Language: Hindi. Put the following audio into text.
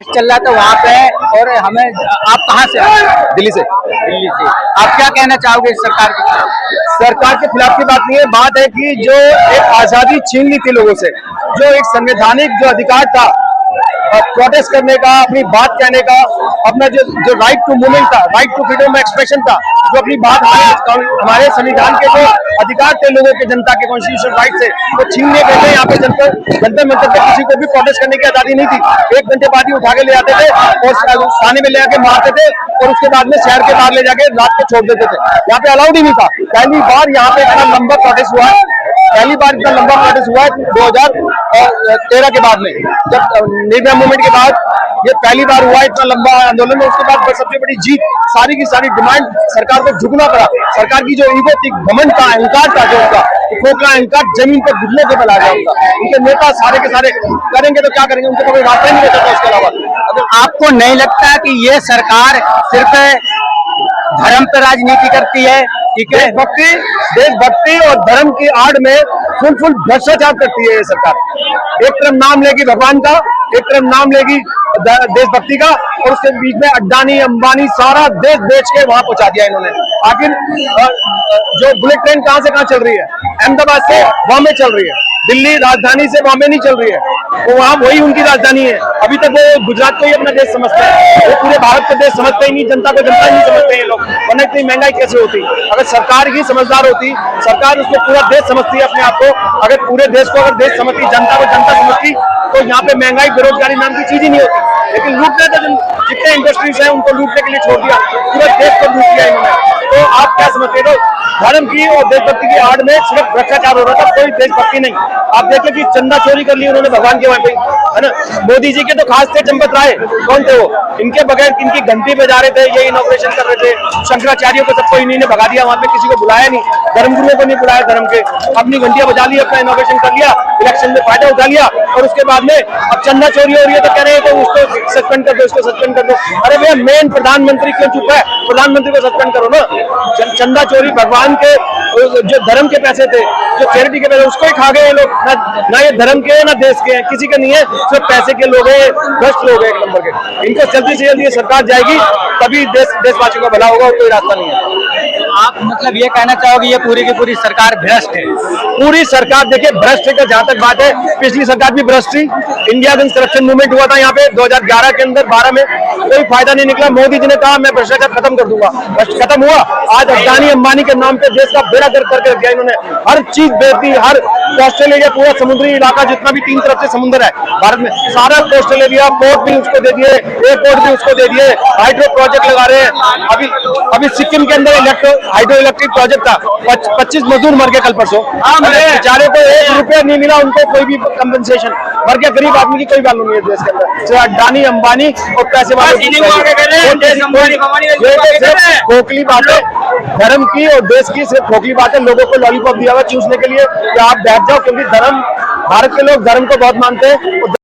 चल रहा था वहाँ पे। और हमें, आप कहाँ से आए? दिल्ली से। दिल्ली से। आप क्या कहना चाहोगे इस सरकार के खिलाफ? सरकार के खिलाफ की बात नहीं है, बात है कि जो एक आजादी छीन ली थी लोगों से, जो एक संवैधानिक जो अधिकार था प्रोटेस्ट करने का, अपनी बात कहने का, अपना जो राइट टू मूवमेंट था, right to freedom of expression था, जो अपनी बात हमारे संविधान के जो अधिकार थे लोगों के, जनता के कॉन्स्टिट्यूशनल राइट से, वो छीनने के लिए यहाँ पे जंतर मंतर पे किसी को भी प्रोटेस्ट करने की आजादी नहीं थी। 1 घंटे बाद ही उठा के ले आते थे और थाने में ले आके मारते थे और उसके बाद में शहर के बाहर ले जाके रात को छोड़ देते थे। यहाँ पे अलाउड ही नहीं था। पहली बार यहाँ पे इतना लंबा प्रोटेस्ट हुआ है, पहली बार इतना लंबा प्रोटेस्ट हुआ है 2013 के बाद में, जब निर्भया मूवमेंट के बाद ये पहली बार हुआ इतना लंबा आंदोलन। उसके बाद सबसे बड़ी जीत, सारी की सारी डिमांड सरकार को झुकना पड़ा। सरकार की जो ईगो थी, घमंड था, अहंकार था, जो उनका खोखला अहंकार जमीन पर घुटने पे फैला गया उनका। उनके नेता सारे के सारे करेंगे तो क्या करेंगे, उनको कोई रास्ता नहीं बचा था उसके अलावा। अगर आपको नहीं लगता कि ये सरकार सिर्फ धर्म पर राजनीति करती है? ठीक है, देशभक्ति और धर्म की आड़ में फुल भ्रष्टाचार करती है ये सरकार। एक तरफ नाम लेगी भगवान का, एक तरफ नाम लेगी देशभक्ति का, और उसके बीच में अड्डानी अंबानी सारा देश बेच के वहां पहुंचा दिया इन्होंने। आखिर जो बुलेट ट्रेन कहां से कहां चल रही है? अहमदाबाद से बॉम्बे चल रही है, दिल्ली राजधानी से बॉम्बे नहीं चल रही है, तो वहाँ वही उनकी राजधानी है। अभी तक वो गुजरात को ही अपना देश समझते हैं, वो पूरे भारत को देश समझते ही नहीं, जनता को जनता ही नहीं समझते हैं ये लोग। वरना इतनी महंगाई कैसे होती? अगर सरकार ही समझदार होती, सरकार उसको पूरा देश समझती है अपने आप को, अगर पूरे देश को अगर देश समझती, जनता को जनता समझती, तो यहाँ पे महंगाई बेरोजगारी नाम की चीज ही नहीं होती। लेकिन लूटने तो जितने इंडस्ट्रीज हैं उनको लूटने के लिए छोड़ दिया, पूरे देश को लूट दिया इन्होंने। तो आप क्या समझते हो? धर्म की और देशभक्ति की आड़ में सिर्फ भ्रष्टाचार हो रहा था, कोई देशभक्ति नहीं। आप देखें कि चंदा चोरी कर ली उन्होंने भगवान के वहां पे, है ना। मोदी जी के तो खास थे चंपत राय, कौन थे वो? इनके बगैर इनकी घंटी बजा रहे थे, ये इनॉग्रेशन कर रहे थे, शंकराचार्यों को सबको इन्हीं ने भगा दिया वहां पे, किसी को बुलाया नहीं, धर्मगुरुओं को नहीं बुलाया धर्म के, अपनी घंटियां बजा ली, अपना इनॉग्रेशन कर लिया, इलेक्शन में फायदा उठा लिया, और उसके बाद में अब चंदा चोरी हो रही है तो कह रहे हैं तो उसको सस्पेंड कर दो, इसको सस्पेंड कर दो। अरे भैया, मेन प्रधानमंत्री क्यों चुप है? प्रधानमंत्री को सस्पेंड करो ना। चंदा चोरी भगवान के जो धर्म के पैसे थे, जो चैरिटी के पैसे, उसको ही खा गए ये लोग। ना ये धर्म के ना देश के हैं, किसी के नहीं है, सिर्फ पैसे के लोग हैं, भ्रष्ट लोग हैं एक नंबर के। इनको जल्दी से जल्दी सरकार जाएगी तभी देशवासियों का भला होगा, और कोई रास्ता नहीं है। आप मतलब ये कहना चाहोगे ये पूरी की पूरी सरकार भ्रष्ट है? पूरी सरकार देखिए भ्रष्ट है। जहां तक बात है, पिछली सरकार भी भ्रष्ट थी। इंडिया अगेंस्ट करप्शन मूवमेंट हुआ था यहाँ पे 2011 के अंदर, 12 में, कोई फायदा नहीं निकला। मोदी जी ने कहा मैं भ्रष्टाचार खत्म कर दूंगा, खत्म हुआ। आज अड्डानी अंबानी के नाम पे देश का बेड़ा गर्क करके रख दिया इन्होंने। हर चीज बेचती, हर कोस्टल एरिया, पूरा समुद्री इलाका जितना भी 3 तरफ से समुद्र है भारत में, सारा कोस्टल एरिया, पोर्ट भी उसको दे दिए, एयरपोर्ट भी उसको दे दिए, हाइड्रो प्रोजेक्ट लगा रहे हैं। अभी सिक्किम के अंदर हाइड्रो इलेक्ट्रिक प्रोजेक्ट था, 25 मजदूर मर गए कल परसों, बेचारे को 1 रुपया नहीं मिला, उनको कोई भी कंपनसेशन। मर गया गरीब आदमी की कोई वैल्यू नहीं है देश के अंदर। सिर्फ अड्डानी अंबानी और पैसे वाले खोखली बातें, धर्म की और देश की सिर्फ खोखली बातें। लोगों को लॉलीपॉप दिया हुआ चूसने के लिए कि आप बैठ जाओ, क्योंकि धर्म, भारत के लोग धर्म को बहुत मानते हैं।